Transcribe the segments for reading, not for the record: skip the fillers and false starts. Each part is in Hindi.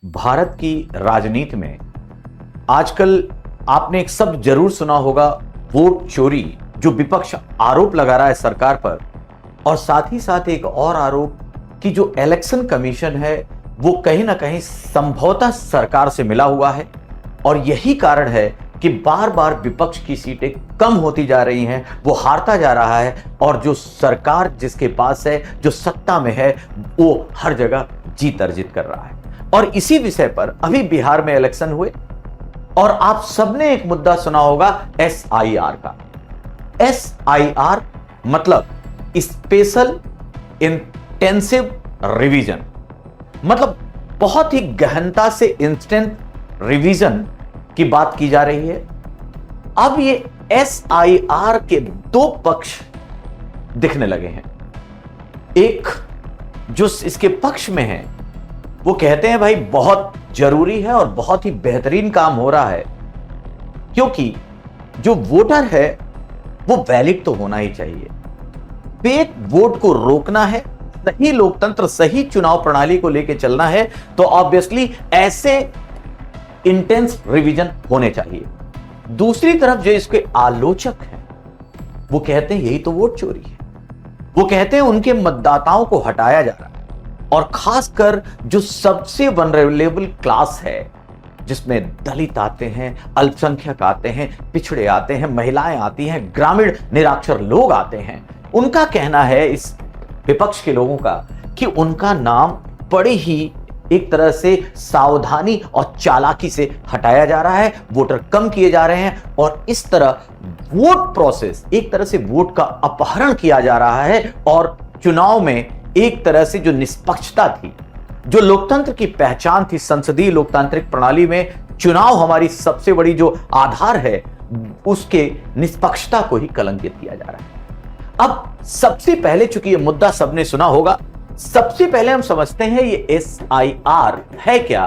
भारत की राजनीति में आजकल आपने एक शब्द जरूर सुना होगा, वोट चोरी, जो विपक्ष आरोप लगा रहा है सरकार पर। और साथ ही साथ एक और आरोप कि जो इलेक्शन कमीशन है वो कहीं ना कहीं संभवतः सरकार से मिला हुआ है। और यही कारण है कि बार बार विपक्ष की सीटें कम होती जा रही हैं, वो हारता जा रहा है और जो सरकार जिसके पास है, जो सत्ता में है, वो हर जगह जीत अर्जित कर रहा है। और इसी विषय पर अभी बिहार में इलेक्शन हुए और आप सबने एक मुद्दा सुना होगा SIR का। SIR मतलब स्पेशल इंटेंसिव रिवीजन, मतलब बहुत ही गहनता से इंस्टेंट रिवीजन की बात की जा रही है। अब ये SIR के दो पक्ष दिखने लगे हैं। एक जो इसके पक्ष में है वो कहते हैं भाई बहुत जरूरी है और बहुत ही बेहतरीन काम हो रहा है, क्योंकि जो वोटर है वो वैलिड तो होना ही चाहिए। फेक वोट को रोकना है, सही लोकतंत्र, सही चुनाव प्रणाली को लेकर चलना है, तो ऑब्वियसली ऐसे इंटेंस रिवीजन होने चाहिए। दूसरी तरफ जो इसके आलोचक हैं वो कहते हैं यही तो वोट चोरी है। वो कहते हैं उनके मतदाताओं को हटाया जा रहा है, और खासकर जो सबसे वनरेबल क्लास है, जिसमें दलित आते हैं, अल्पसंख्यक आते हैं, पिछड़े आते हैं, महिलाएं आती हैं, ग्रामीण निरक्षर लोग आते हैं। उनका कहना है, इस विपक्ष के लोगों का, कि उनका नाम बड़े ही एक तरह से सावधानी और चालाकी से हटाया जा रहा है, वोटर कम किए जा रहे हैं, और इस तरह वोट प्रोसेस, एक तरह से वोट का अपहरण किया जा रहा है। और चुनाव में एक तरह से जो निष्पक्षता थी, जो लोकतंत्र की पहचान थी, संसदीय लोकतांत्रिक प्रणाली में चुनाव हमारी सबसे बड़ी जो आधार है, उसके निष्पक्षता को ही कलंकित किया जा रहा है। अब सबसे पहले, चूंकि ये मुद्दा सबने सुना होगा, सबसे पहले हम समझते हैं ये SIR है क्या,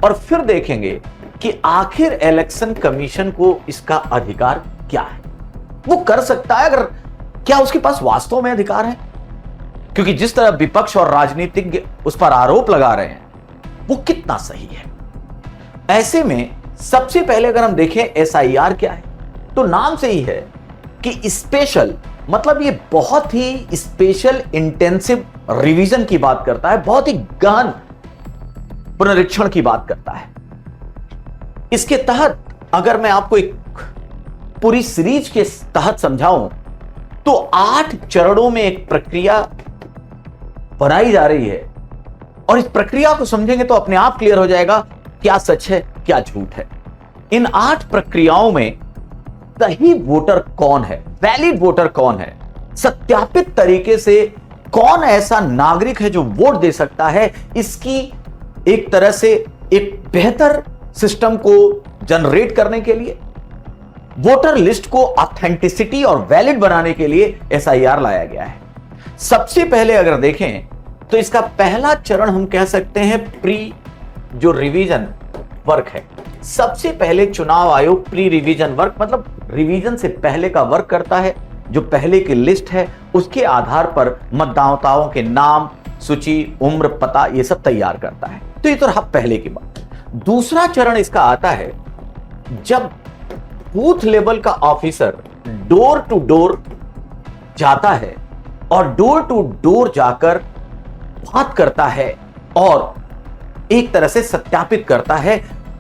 और फिर देखेंगे कि आखिर इलेक्शन कमीशन को इसका अधिकार क्या है, वो कर सकता है, अगर क्या उसके पास वास्तव में अधिकार है। क्योंकि जिस तरह विपक्ष और राजनीतिज्ञ उस पर आरोप लगा रहे हैं वो कितना सही है। ऐसे में सबसे पहले अगर हम देखें SIR क्या है, तो नाम से ही है कि स्पेशल, मतलब ये बहुत ही स्पेशल इंटेंसिव रिवीजन की बात करता है, बहुत ही गहन पुनरीक्षण की बात करता है। इसके तहत अगर मैं आपको एक पूरी सीरीज के तहत समझाऊं, तो 8 चरणों में एक प्रक्रिया बनाई जा रही है, और इस प्रक्रिया को समझेंगे तो अपने आप क्लियर हो जाएगा क्या सच है क्या झूठ है। इन 8 प्रक्रियाओं में सही वोटर कौन है, वैलिड वोटर कौन है, सत्यापित तरीके से कौन ऐसा नागरिक है जो वोट दे सकता है, इसकी एक तरह से एक बेहतर सिस्टम को जनरेट करने के लिए, वोटर लिस्ट को ऑथेंटिसिटी और वैलिड बनाने के लिए SIR लाया गया है। सबसे पहले अगर देखें तो इसका पहला चरण हम कह सकते हैं प्री जो रिवीजन वर्क है। सबसे पहले चुनाव आयोग प्री रिवीजन वर्क, मतलब रिवीजन से पहले का वर्क करता है। जो पहले की लिस्ट है उसके आधार पर मतदाताओं के नाम, सूची, उम्र, पता, ये सब तैयार करता है। तो ये तो रहा पहले की बात। दूसरा चरण इसका आता है जब बूथ लेवल का ऑफिसर डोर टू डोर जाता है और डोर टू डोर जाकर बात करता है और एक तरह से सत्यापित करता है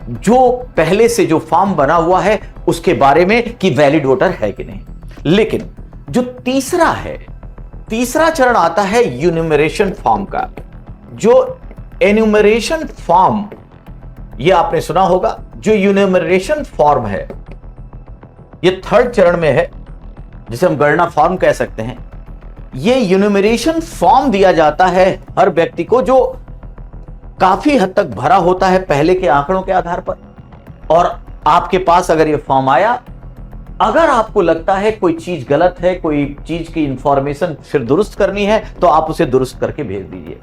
जो पहले से जो फॉर्म बना हुआ है उसके बारे में कि वैलिड वोटर है कि नहीं। लेकिन जो तीसरा है, तीसरा चरण आता है यूनिमरेशन फॉर्म का। जो एन्यूमरेशन फॉर्म, ये आपने सुना होगा, जो यूनिमरेशन फॉर्म है ये थर्ड चरण में है, जिसे हम गणना फॉर्म कह सकते हैं। ये यूनिमरेशन फॉर्म दिया जाता है हर व्यक्ति को, जो काफी हद तक भरा होता है पहले के आंकड़ों के आधार पर। और आपके पास अगर ये फॉर्म आया, अगर आपको लगता है कोई चीज गलत है, कोई चीज की इंफॉर्मेशन फिर दुरुस्त करनी है, तो आप उसे दुरुस्त करके भेज दीजिए।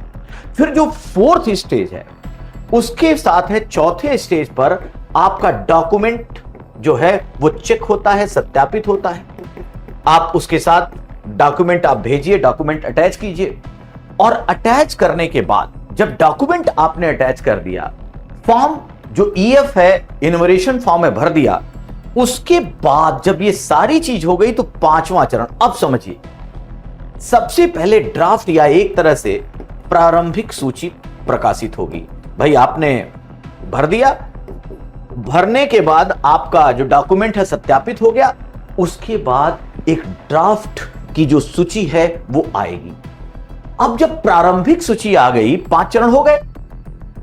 फिर जो फोर्थ स्टेज है उसके साथ है चौथे स्टेज पर आपका डॉक्यूमेंट जो है वो चेक होता है, सत्यापित होता है। आप उसके साथ डॉक्यूमेंट आप भेजिए, डॉक्यूमेंट अटैच कीजिए, और अटैच करने के बाद जब डॉक्यूमेंट आपने अटैच कर दिया, फॉर्म जो ईएफ है, इन्यूमरेशन फॉर्म में भर दिया। उसके बाद जब ये सारी चीज हो गई तो पांचवा चरण, अब समझिए, सबसे पहले ड्राफ्ट या एक तरह से प्रारंभिक सूची प्रकाशित होगी। भाई आपने भर दिया, भरने के बाद आपका जो डॉक्यूमेंट है सत्यापित हो गया, उसके बाद एक ड्राफ्ट की जो सूची है वो आएगी। अब जब प्रारंभिक सूची आ गई, 5 चरण हो गए।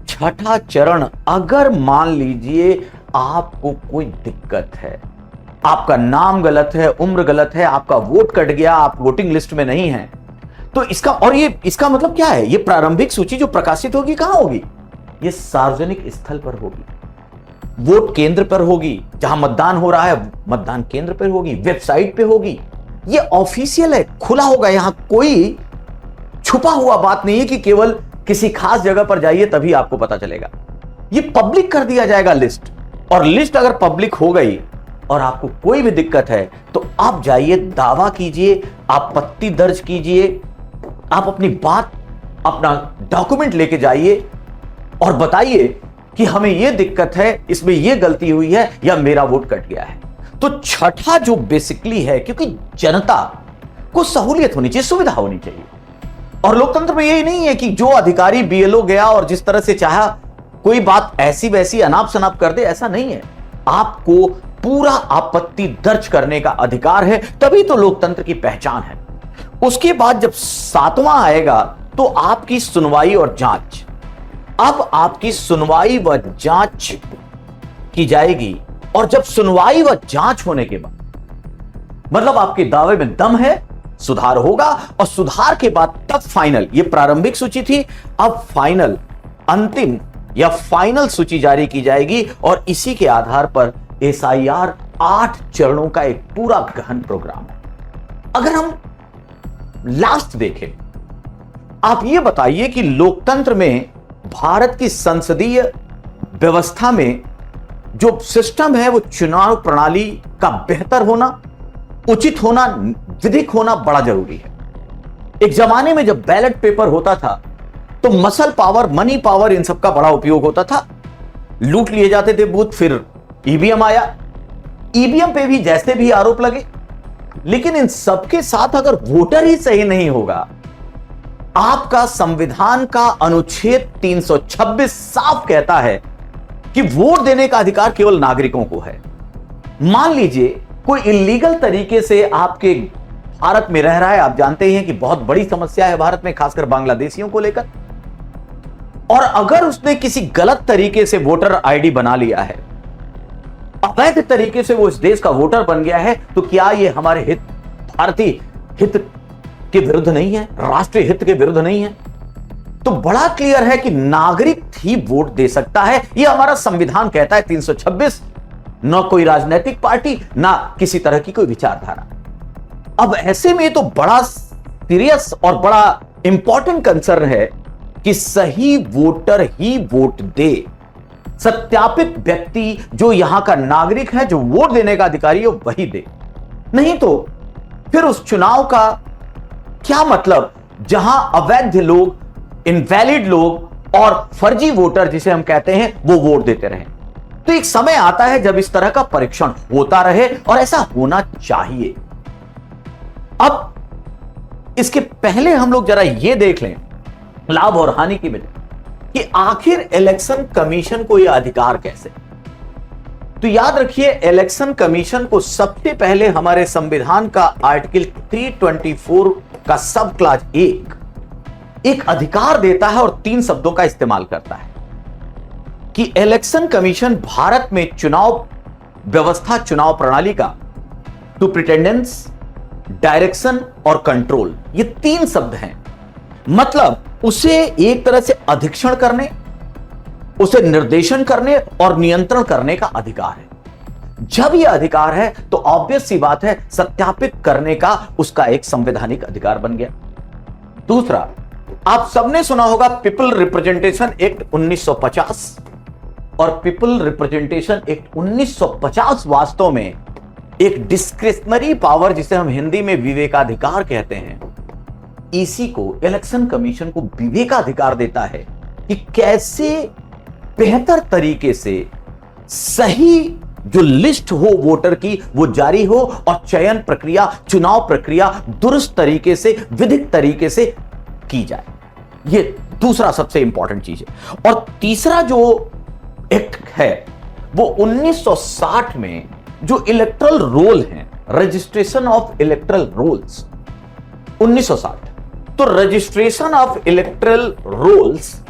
छठा चरण, अगर मान लीजिए आपको कोई दिक्कत है, आपका नाम गलत है, उम्र गलत है, आपका वोट कट गया, आप वोटिंग लिस्ट में नहीं हैं, तो इसका मतलब क्या है? ये प्रारंभिक सूची जो प्रकाशित होगी कहां होगी? ये सार्वजनिक स्थल पर होगी, वोट केंद्र पर होगी, जहां मतदान हो रहा है मतदान केंद्र पर होगी, वेबसाइट पे होगी। ये ऑफिशियल है, खुला होगा, यहां कोई छुपा हुआ बात नहीं है कि केवल किसी खास जगह पर जाइए तभी आपको पता चलेगा। ये पब्लिक कर दिया जाएगा लिस्ट, और लिस्ट अगर पब्लिक हो गई और आपको कोई भी दिक्कत है तो आप जाइए, दावा कीजिए, आपत्ति दर्ज कीजिए, आप अपनी बात, अपना डॉक्यूमेंट लेके जाइए और बताइए कि हमें यह दिक्कत है, इसमें यह गलती हुई है या मेरा वोट कट गया है। तो छठा जो बेसिकली है, क्योंकि जनता को सहूलियत होनी चाहिए, सुविधा होनी चाहिए, और लोकतंत्र में यही नहीं है कि जो अधिकारी बीएलओ गया और जिस तरह से चाहा कोई बात ऐसी वैसी अनाप शनाप कर दे, ऐसा नहीं है। आपको पूरा आपत्ति दर्ज करने का अधिकार है, तभी तो लोकतंत्र की पहचान है। उसके बाद जब 7वां आएगा तो आपकी सुनवाई और जांच। अब आपकी सुनवाई व जांच की जाएगी, और जब सुनवाई व जांच होने के बाद मतलब आपके दावे में दम है, सुधार होगा, और सुधार के बाद तब फाइनल, ये प्रारंभिक सूची थी, अब फाइनल, अंतिम या फाइनल सूची जारी की जाएगी, और इसी के आधार पर एसआईआर 8 चरणों का एक पूरा गहन प्रोग्राम है। अगर हम लास्ट देखें, आप ये बताइए कि लोकतंत्र में, भारत की संसदीय व्यवस्था में जो सिस्टम है वो चुनाव प्रणाली का बेहतर होना, उचित होना, विधिक होना बड़ा जरूरी है। एक जमाने में जब बैलेट पेपर होता था तो मसल पावर, मनी पावर, इन सब का बड़ा उपयोग होता था, लूट लिए जाते थे बूथ। फिर ईवीएम आया, ईवीएम पे भी जैसे भी आरोप लगे, लेकिन इन सबके साथ अगर वोटर ही सही नहीं होगा, आपका संविधान का अनुच्छेद 326 साफ कहता है कि वोट देने का अधिकार केवल नागरिकों को है। मान लीजिए कोई इलीगल तरीके से आपके भारत में रह रहा है, आप जानते हैं कि बहुत बड़ी समस्या है भारत में, खासकर बांग्लादेशियों को लेकर, और अगर उसने किसी गलत तरीके से वोटर आईडी बना लिया है, अवैध तरीके से वो इस देश का वोटर बन गया है, तो क्या ये हमारे हित, भारतीय हित के विरुद्ध नहीं है, राष्ट्रीय हित के विरुद्ध नहीं है? तो बड़ा क्लियर है कि नागरिक ही वोट दे सकता है, यह हमारा संविधान कहता है, 326। न कोई राजनीतिक पार्टी, ना किसी तरह की कोई विचारधारा। अब ऐसे में तो बड़ा सीरियस और बड़ा इंपॉर्टेंट कंसर्न है कि सही वोटर ही वोट दे, सत्यापित व्यक्ति जो यहां का नागरिक है, जो वोट देने का अधिकारी है, वही दे। नहीं तो फिर उस चुनाव का क्या मतलब, जहां अवैध लोग, इनवैलिड लोग और फर्जी वोटर जिसे हम कहते हैं, वो वोट देते रहे। तो एक समय आता है जब इस तरह का परीक्षण होता रहे, और ऐसा होना चाहिए। अब इसके पहले हम लोग जरा ये देख लें लाभ और हानि की वजह कि आखिर इलेक्शन कमीशन को यह अधिकार कैसे। तो याद रखिए, इलेक्शन कमीशन को सबसे पहले हमारे संविधान का आर्टिकल 324 का सब क्लाज 1 एक अधिकार देता है, और 3 शब्दों का इस्तेमाल करता है कि इलेक्शन कमीशन भारत में चुनाव व्यवस्था, चुनाव प्रणाली का सुपरिटेंडेंस, डायरेक्शन और कंट्रोल, ये 3 शब्द हैं। मतलब उसे एक तरह से अधीक्षण करने, उसे निर्देशन करने और नियंत्रण करने का अधिकार है। जब यह अधिकार है तो ऑब्वियस सी बात है, सत्यापित करने का उसका एक संवैधानिक अधिकार बन गया। दूसरा, आप सबने सुना होगा पीपल रिप्रेजेंटेशन एक्ट 1950, और पीपल रिप्रेजेंटेशन एक्ट 1950 वास्तव में एक डिस्क्रिशनरी पावर, जिसे हम हिंदी में विवेकाधिकार कहते हैं, इसी को इलेक्शन कमीशन को विवेकाधिकार देता है कि कैसे बेहतर तरीके से सही जो लिस्ट हो वोटर की वो जारी हो और चयन प्रक्रिया, चुनाव प्रक्रिया दुरुस्त तरीके से, विधिक तरीके से की जाए। ये दूसरा सबसे इंपॉर्टेंट चीज है। और तीसरा जो एक्ट है वो 1960 में जो इलेक्टरल रोल है, रजिस्ट्रेशन ऑफ इलेक्टरल रोल्स, 1960। तो रजिस्ट्रेशन ऑफ इलेक्टरल रोल्स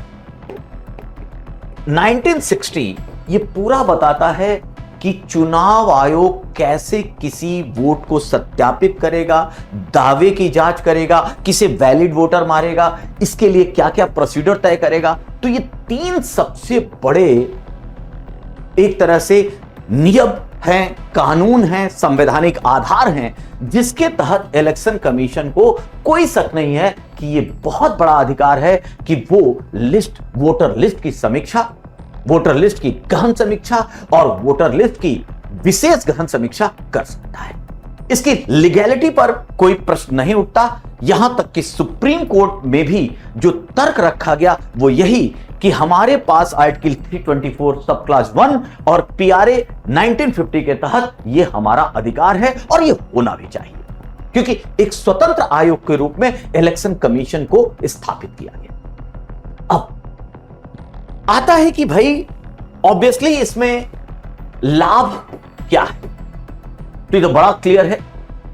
1960 ये पूरा बताता है कि चुनाव आयोग कैसे किसी वोट को सत्यापित करेगा, दावे की जांच करेगा, किसे वैलिड वोटर मारेगा, इसके लिए क्या क्या प्रोसीजर तय करेगा। तो ये तीन सबसे बड़े एक तरह से नियम हैं, कानून हैं, संवैधानिक आधार हैं, जिसके तहत इलेक्शन कमीशन को कोई शक नहीं है कि यह बहुत बड़ा अधिकार है कि वो लिस्ट, वोटर लिस्ट की समीक्षा, वोटर लिस्ट की गहन समीक्षा और वोटर लिस्ट की विशेष गहन समीक्षा कर सकता है। इसकी लीगैलिटी पर कोई प्रश्न नहीं उठता। यहां तक कि सुप्रीम कोर्ट में भी जो तर्क रखा गया वो यही कि हमारे पास आर्टिकल 324 सब क्लास 1 और पीआरए 1950 के तहत यह हमारा अधिकार है और यह होना भी चाहिए, क्योंकि एक स्वतंत्र आयोग के रूप में इलेक्शन कमीशन को स्थापित किया गया। अब आता है कि भाई ऑब्वियसली इसमें लाभ क्या है, तो ये तो बड़ा क्लियर है।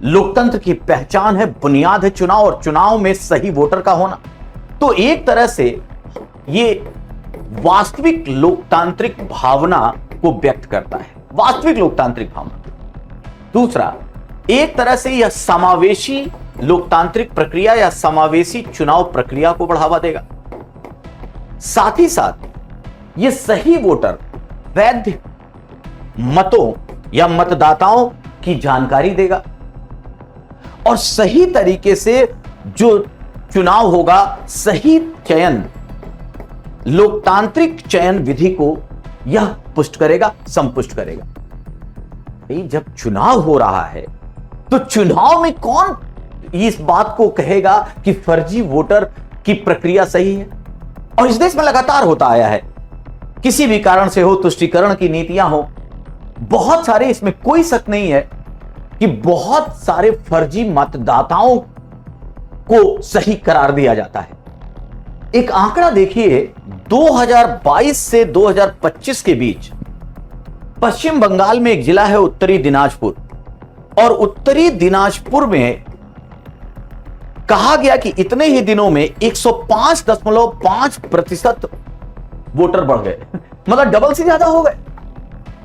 लोकतंत्र की पहचान है, बुनियाद है चुनाव, और चुनाव में सही वोटर का होना। तो एक तरह से ये वास्तविक लोकतांत्रिक भावना को व्यक्त करता है, वास्तविक लोकतांत्रिक भावना। दूसरा, एक तरह से यह समावेशी लोकतांत्रिक प्रक्रिया या समावेशी चुनाव प्रक्रिया को बढ़ावा देगा। साथ ही साथ यह सही वोटर, वैध मतों या मतदाताओं की जानकारी देगा और सही तरीके से जो चुनाव होगा, सही चयन, लोकतांत्रिक चयन विधि को यह पुष्ट करेगा, संपुष्ट करेगा। जब चुनाव हो रहा है तो चुनाव में कौन इस बात को कहेगा कि फर्जी वोटर की प्रक्रिया सही है? और इस देश में लगातार होता आया है, किसी भी कारण से हो, तुष्टीकरण की नीतियां हो, बहुत सारे, इसमें कोई शक नहीं है कि बहुत सारे फर्जी मतदाताओं को सही करार दिया जाता है। एक आंकड़ा देखिए, 2022 से 2025 के बीच पश्चिम बंगाल में एक जिला है उत्तरी दिनाजपुर, और उत्तरी दिनाजपुर में कहा गया कि इतने ही दिनों में 105.5% वोटर बढ़ गए, मतलब डबल से ज्यादा हो गए।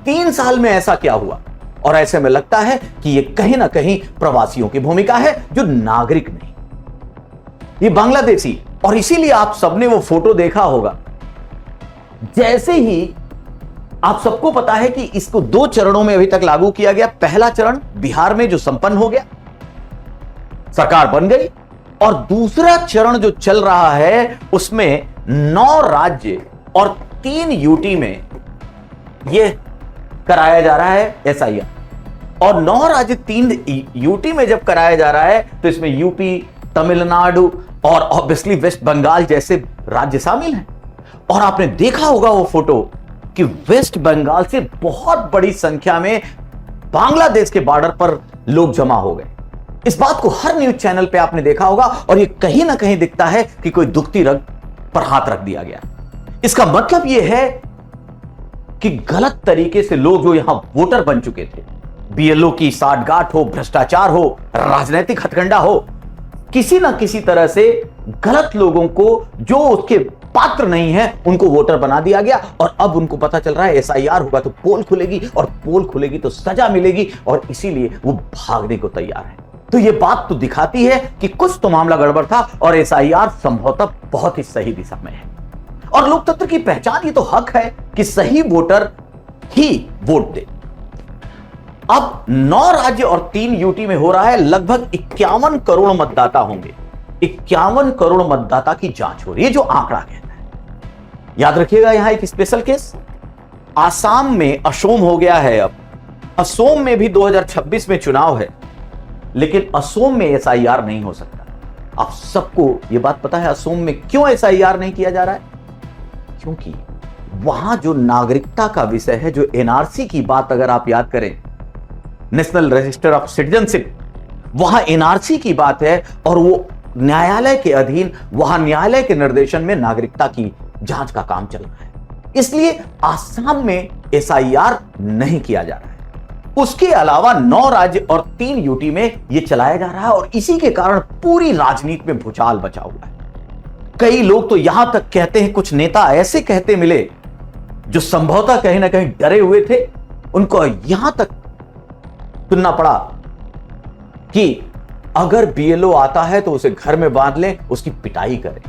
3 साल में ऐसा क्या हुआ? और ऐसे में लगता है कि यह कहीं ना कहीं प्रवासियों की भूमिका है, जो नागरिक नहीं, ये बांग्लादेशी। और इसीलिए आप सबने वो फोटो देखा होगा। जैसे ही आप सबको पता है कि इसको 2 चरणों में अभी तक लागू किया गया। पहला चरण बिहार में जो संपन्न हो गया, सरकार बन गई, और दूसरा चरण जो चल रहा है उसमें 9 राज्य और 3 यूटी में यह कराया जा रहा है एसआईआर। और 9 राज्य 3 यूटी में जब कराया जा रहा है तो इसमें यूपी, तमिलनाडु और ऑब्वियसली वेस्ट बंगाल जैसे राज्य शामिल हैं। और आपने देखा होगा वो फोटो कि वेस्ट बंगाल से बहुत बड़ी संख्या में बांग्लादेश के बॉर्डर पर लोग जमा हो गए। इस बात को हर न्यूज चैनल पे आपने देखा होगा, और ये कहीं ना कहीं दिखता है कि कोई दुखती रग पर हाथ रख दिया गया। इसका मतलब यह है कि गलत तरीके से लोग जो यहां वोटर बन चुके थे, बीएलओ की साठगांठ हो, भ्रष्टाचार हो, राजनीतिक हथकंडा हो, किसी ना किसी तरह से गलत लोगों को जो उसके पात्र नहीं है उनको वोटर बना दिया गया। और अब उनको पता चल रहा है एसआईआर होगा तो पोल खुलेगी, और पोल खुलेगी तो सजा मिलेगी, और इसीलिए वो भागने को तैयार है। तो ये बात तो दिखाती है कि कुछ तो मामला गड़बड़ था, और एसआईआर संभवतः बहुत ही सही दिशा में है। और लोकतंत्र की पहचान ये तो हक है कि सही वोटर ही वोट दे। अब 9 राज्य और 3 यूटी में हो रहा है, लगभग 51 करोड़ मतदाता होंगे। 51 करोड़ मतदाता की जांच हो रही है, जो आंकड़ा कहता है। याद रखिएगा, यहां एक स्पेशल केस आसाम में असोम हो गया है। अब असोम में भी 2026 में चुनाव है, लेकिन असोम में एसआईआर नहीं हो सकता। आप सबको यह बात पता है असोम में क्यों एसआईआर नहीं किया जा रहा है? क्योंकि वहां जो नागरिकता का विषय है, जो एनआरसी की बात अगर आप याद करें, नेशनल रजिस्टर ऑफ सिटीजनशिप, वहां एनआरसी की बात है और वो न्यायालय के अधीन, वहां न्यायालय के निर्देशन में नागरिकता की जांच का काम चल रहा है। इसलिए आसाम में एसआईआर नहीं किया जा रहा है। उसके अलावा 9 राज्य और 3 यूटी में यह चलाया जा रहा है और इसी के कारण पूरी राजनीति में भूचाल बचा हुआ है। कई लोग तो यहां तक कहते हैं, कुछ नेता ऐसे कहते मिले जो संभवतः कहीं ना कहीं डरे हुए थे, उनको यहां तक सुनना पड़ा कि अगर बीएलओ आता है तो उसे घर में बांध लें, उसकी पिटाई करें।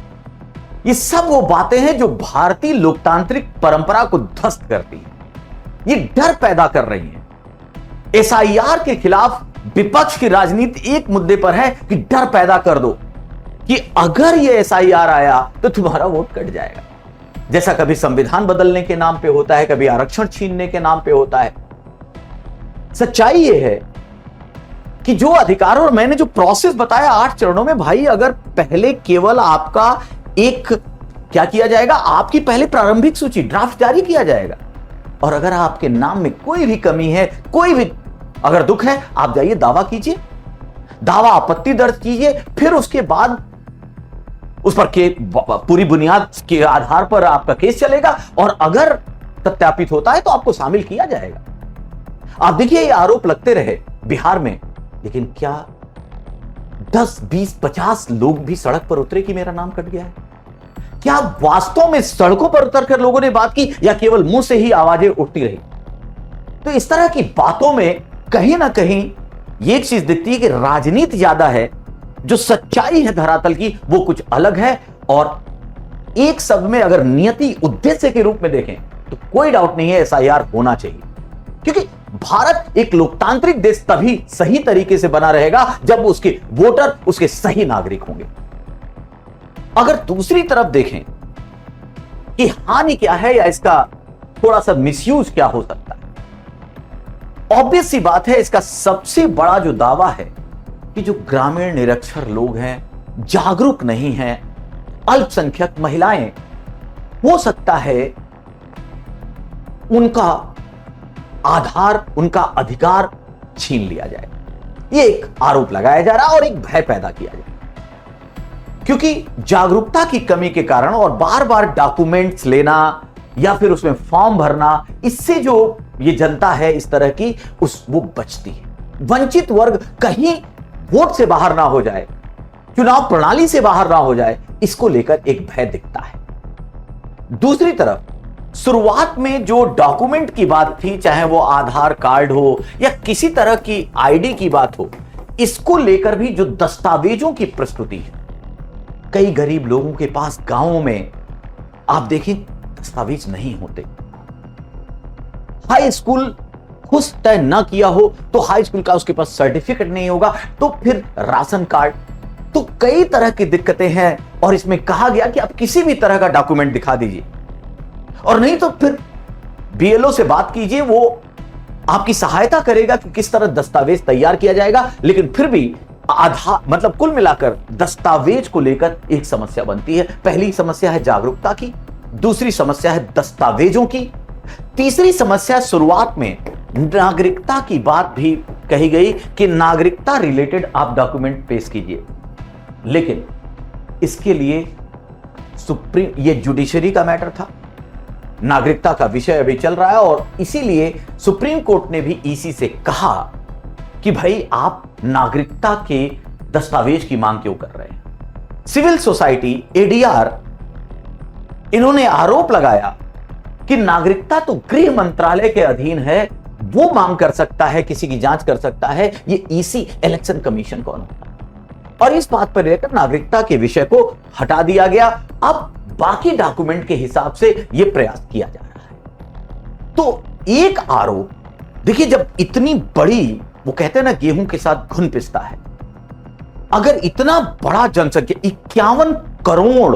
ये सब वो बातें हैं जो भारतीय लोकतांत्रिक परंपरा को ध्वस्त करती है, ये डर पैदा कर रही है। एसआईआर के खिलाफ विपक्ष की राजनीति एक मुद्दे पर है कि डर पैदा कर दो कि अगर ये एसआईआर आया तो तुम्हारा वोट कट जाएगा, जैसा कभी संविधान बदलने के नाम पे होता है, कभी आरक्षण छीनने के नाम पे होता है। सच्चाई ये है कि जो अधिकार और मैंने जो प्रोसेस बताया 8 चरणों में, भाई अगर पहले केवल आपका एक क्या किया जाएगा, आपकी पहले प्रारंभिक सूची ड्राफ्ट जारी किया जाएगा और अगर आपके नाम में कोई भी कमी है, कोई भी अगर दुख है, आप जाइए दावा कीजिए, दावा आपत्ति दर्ज कीजिए, फिर उसके बाद उस पर पूरी बुनियाद के आधार पर आपका केस चलेगा और अगर सत्यापित होता है तो आपको शामिल किया जाएगा। आप देखिए, ये आरोप लगते रहे बिहार में, लेकिन क्या 10, 20, 50 लोग भी सड़क पर उतरे कि मेरा नाम कट गया है? क्या वास्तव में सड़कों पर उतरकर लोगों ने बात की या केवल मुंह से ही आवाजें उठती रही? तो इस तरह की बातों में कहीं ना कहीं ये एक चीज दिखती है कि राजनीति ज्यादा है, जो सच्चाई है धरातल की वो कुछ अलग है। और एक शब्द में अगर नियति उद्देश्य के रूप में देखें तो कोई डाउट नहीं है एसआईआर होना चाहिए, क्योंकि भारत एक लोकतांत्रिक देश तभी सही तरीके से बना रहेगा जब उसके वोटर उसके सही नागरिक होंगे। अगर दूसरी तरफ देखें कि हानि क्या है या इसका थोड़ा सा मिसयूज क्या हो सकता है, ऑब्वियस सी बात है, इसका सबसे बड़ा जो दावा है कि जो ग्रामीण निरक्षर लोग हैं, जागरूक नहीं हैं, अल्पसंख्यक महिलाएं, हो सकता है उनका आधार, उनका अधिकार छीन लिया जाए। यह एक आरोप लगाया जा रहा है और एक भय पैदा किया जाए, क्योंकि जागरूकता की कमी के कारण और बार बार डॉक्यूमेंट्स लेना या फिर उसमें फॉर्म भरना, इससे जो ये जनता है इस तरह की वो बचती है। वंचित वर्ग कहीं वोट से बाहर ना हो जाए, चुनाव प्रणाली से बाहर ना हो जाए, इसको लेकर एक भय दिखता है। दूसरी तरफ शुरुआत में जो डॉक्यूमेंट की बात थी, चाहे वो आधार कार्ड हो या किसी तरह की आईडी की बात हो, इसको लेकर भी जो दस्तावेजों की प्रस्तुति है, कई गरीब लोगों के पास गांवों में आप देखें दस्तावेज नहीं होते। हाई स्कूल कुछ तय ना किया हो तो हाई स्कूल का उसके पास सर्टिफिकेट नहीं होगा, तो फिर राशन कार्ड, तो कई तरह की दिक्कतें हैं। और इसमें कहा गया कि आप किसी भी तरह का डॉक्यूमेंट दिखा दीजिए, और नहीं तो फिर बीएलओ से बात कीजिए, वो आपकी सहायता करेगा कि किस तरह दस्तावेज तैयार किया जाएगा। लेकिन फिर भी आधार मतलब कुल मिलाकर दस्तावेज को लेकर एक समस्या बनती है। पहली समस्या है जागरूकता की, दूसरी समस्या है दस्तावेजों की, तीसरी समस्या शुरुआत में नागरिकता की बात भी कही गई कि नागरिकता रिलेटेड आप डॉक्यूमेंट पेश कीजिए, लेकिन इसके लिए ये जुडिशरी का मैटर था, नागरिकता का विषय अभी चल रहा है और इसीलिए सुप्रीम कोर्ट ने भी ईसी से कहा कि भाई आप नागरिकता के दस्तावेज की मांग क्यों कर रहे हैं। सिविल सोसाइटी एडीआर, इन्होंने आरोप लगाया कि नागरिकता तो गृह मंत्रालय के अधीन है, वो मांग कर सकता है, किसी की जांच कर सकता है, ये ईसी इलेक्शन कमीशन कौन होता है। और इस बात पर लेकर नागरिकता के विषय को हटा दिया गया। अब बाकी डॉक्यूमेंट के हिसाब से यह प्रयास किया जा रहा है। तो एक आरोप देखिए, जब इतनी बड़ी, वो कहते हैं ना गेहूं के साथ घुन पिसता है, अगर इतना बड़ा जनसंख्या 51 करोड़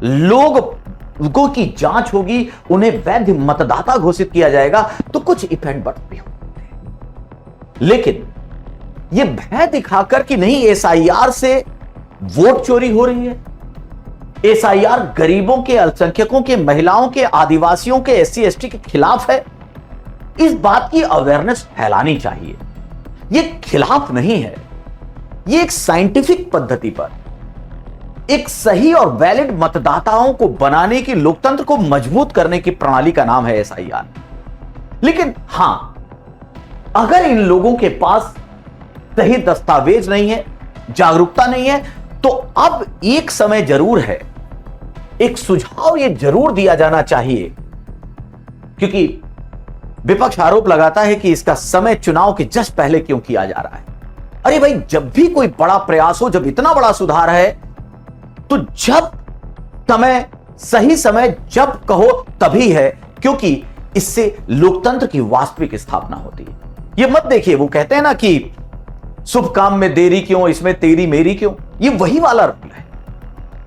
लोगों की जांच होगी, उन्हें वैध मतदाता घोषित किया जाएगा, तो कुछ इफेक्ट बढ़ते होते हैं। लेकिन यह भय दिखाकर कि नहीं एसआईआर से वोट चोरी हो रही है, एसआईआर गरीबों के, अल्पसंख्यकों के, महिलाओं के, आदिवासियों के, एससी एसटी के खिलाफ है। इस बात की अवेयरनेस फैलानी चाहिए। यह खिलाफ नहीं है, यह एक साइंटिफिक पद्धति पर एक सही और वैलिड मतदाताओं को बनाने की, लोकतंत्र को मजबूत करने की प्रणाली का नाम है एसआईआर। लेकिन हां, अगर इन लोगों के पास सही दस्तावेज नहीं है, जागरूकता नहीं है, तो अब एक समय जरूर है, एक सुझाव यह जरूर दिया जाना चाहिए, क्योंकि विपक्ष आरोप लगाता है कि इसका समय चुनाव के जस्ट पहले क्यों किया जा रहा है। अरे भाई, जब भी कोई बड़ा प्रयास हो, जब इतना बड़ा सुधार है, तो जब समय, सही समय जब कहो तभी है, क्योंकि इससे लोकतंत्र की वास्तविक स्थापना होती है। ये मत देखिए, वो कहते हैं ना कि शुभ काम में देरी क्यों, इसमें तेरी मेरी क्यों। ये वही वाला रूल है।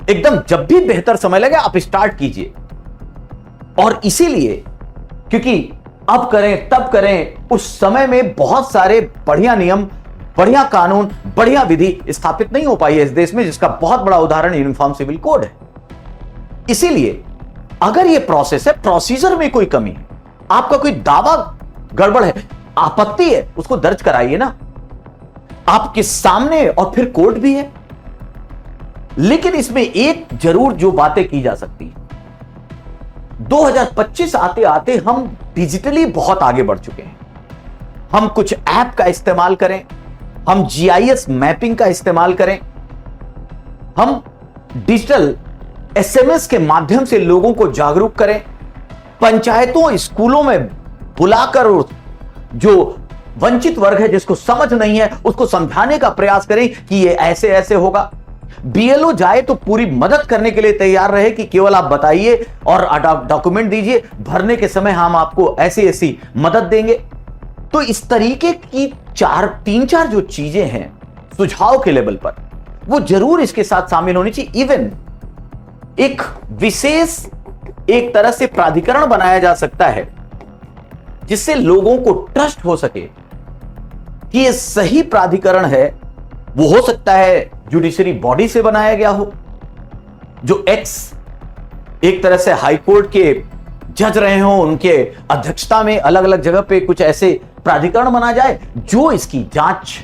एकदम जब भी बेहतर समय लगे आप स्टार्ट कीजिए। और इसीलिए, क्योंकि अब करें तब करें, उस समय में बहुत सारे बढ़िया नियम, बढ़िया कानून, बढ़िया विधि स्थापित नहीं हो पाई है इस देश में, जिसका बहुत बड़ा उदाहरण यूनिफॉर्म सिविल कोड है। इसीलिए अगर यह प्रोसेस है, प्रोसीजर में कोई कमी है, आपका कोई दावा गड़बड़ है, आपत्ति है, उसको दर्ज कराइए ना, आपके सामने, और फिर कोर्ट भी है। लेकिन इसमें एक जरूर जो बातें की जा सकती है, 2025 आते आते हम डिजिटली बहुत आगे बढ़ चुके हैं। हम कुछ ऐप का इस्तेमाल करें, हम जीआईएस मैपिंग का इस्तेमाल करें, हम डिजिटल एसएमएस के माध्यम से लोगों को जागरूक करें, पंचायतों, स्कूलों में बुलाकर जो वंचित वर्ग है, जिसको समझ नहीं है, उसको समझाने का प्रयास करें कि ये ऐसे ऐसे होगा। बीएलओ जाए तो पूरी मदद करने के लिए तैयार रहे कि केवल आप बताइए और डॉक्यूमेंट दीजिए, भरने के समय हम आपको ऐसी ऐसी मदद देंगे। तो इस तरीके की तीन चार जो चीजें हैं सुझाव के लेवल पर, वो जरूर इसके साथ शामिल होनी चाहिए। इवन एक विशेष, एक तरह से प्राधिकरण बनाया जा सकता है जिससे लोगों को ट्रस्ट हो सके कि ये सही प्राधिकरण है। वो हो सकता है जुडिशरी बॉडी से बनाया गया हो, जो एक तरह से हाई कोर्ट के जज रहे हो, उनके अध्यक्षता में अलग अलग जगह पे कुछ ऐसे प्राधिकरण बना जाए जो इसकी जांच,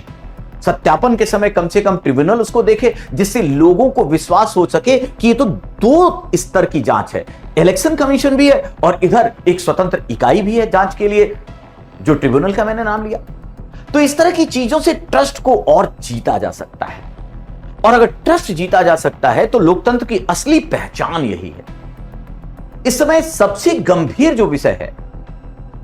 सत्यापन के समय कम से कम ट्रिब्यूनल उसको देखे, जिससे लोगों को विश्वास हो सके कि ये तो दो स्तर की जांच है। इलेक्शन कमीशन भी है और इधर एक स्वतंत्र इकाई भी है जांच के लिए, जो ट्रिब्यूनल का मैंने नाम लिया। तो इस तरह की चीजों से ट्रस्ट को और जीता जा सकता है, और अगर ट्रस्ट जीता जा सकता है तो लोकतंत्र की असली पहचान यही है। इस समय सबसे गंभीर जो विषय है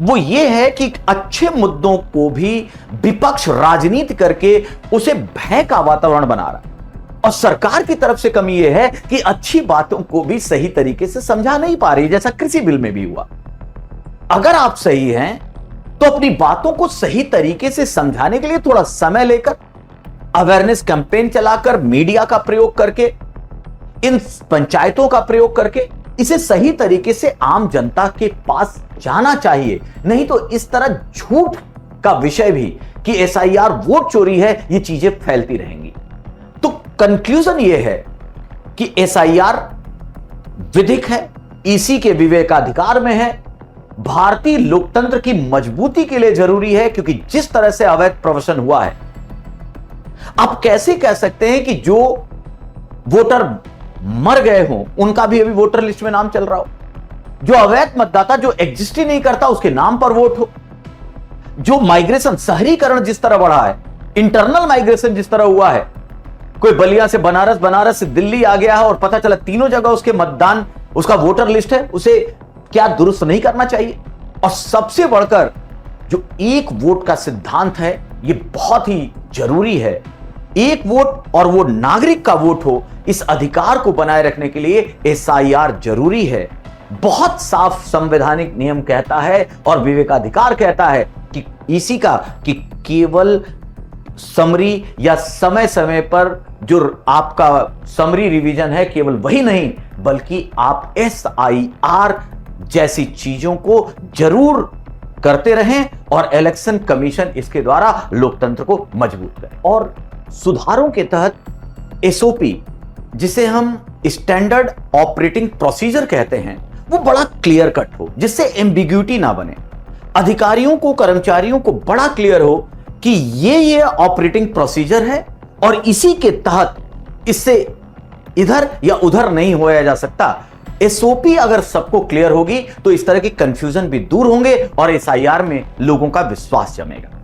वो ये है कि अच्छे मुद्दों को भी विपक्ष राजनीति करके उसे भय का वातावरण बना रहा है, और सरकार की तरफ से कमी यह है कि अच्छी बातों को भी सही तरीके से समझा नहीं पा रही, जैसा कृषि बिल में भी हुआ। अगर आप सही हैं तो अपनी बातों को सही तरीके से समझाने के लिए थोड़ा समय लेकर, अवेयरनेस कैंपेन चलाकर, मीडिया का प्रयोग करके, इन पंचायतों का प्रयोग करके इसे सही तरीके से आम जनता के पास जाना चाहिए। नहीं तो इस तरह झूठ का विषय भी कि एसआईआर वोट चोरी है, ये चीजें फैलती रहेंगी। तो कंक्लूजन यह है कि एसआईआर विधिक है, ईसी के विवेकाधिकार में है, भारतीय लोकतंत्र की मजबूती के लिए जरूरी है, क्योंकि जिस तरह से अवैध प्रवसन हुआ है, आप कैसे कह सकते हैं कि जो वोटर मर गए हों उनका भी अभी वोटर लिस्ट में नाम चल रहा हो, जो अवैध मतदाता जो एग्जिस्ट ही नहीं करता उसके नाम पर वोट हो, जो माइग्रेशन, शहरीकरण जिस तरह बढ़ा है, इंटरनल माइग्रेशन जिस तरह हुआ है, कोई बलिया से बनारस, बनारस से दिल्ली आ गया है और पता चला तीनों जगह उसके मतदान, उसका वोटर लिस्ट है, उसे क्या दुरुस्त नहीं करना चाहिए। और सबसे बढ़कर जो एक वोट का सिद्धांत है, यह बहुत ही जरूरी है। एक वोट और वो नागरिक का वोट हो, इस अधिकार को बनाए रखने के लिए एसआईआर जरूरी है। बहुत साफ संवैधानिक नियम कहता है और विवेकाधिकार कहता है कि इसी का कि केवल समरी या समय समय पर जो आपका समरी रिवीजन है, केवल वही नहीं बल्कि आप एसआईआर जैसी चीजों को जरूर करते रहें और इलेक्शन कमीशन इसके द्वारा लोकतंत्र को मजबूत करे। और सुधारों के तहत एसओपी जिसे हम स्टैंडर्ड ऑपरेटिंग प्रोसीजर कहते हैं वो बड़ा क्लियर कट हो, जिससे एम्बिग्यूटी ना बने, अधिकारियों को, कर्मचारियों को बड़ा क्लियर हो कि ये ऑपरेटिंग प्रोसीजर है और इसी के तहत इससे इधर या उधर नहीं होया जा सकता। एसओपी अगर सबको क्लियर होगी तो इस तरह की कंफ्यूजन भी दूर होंगे और एसआईआर में लोगों का विश्वास जमेगा।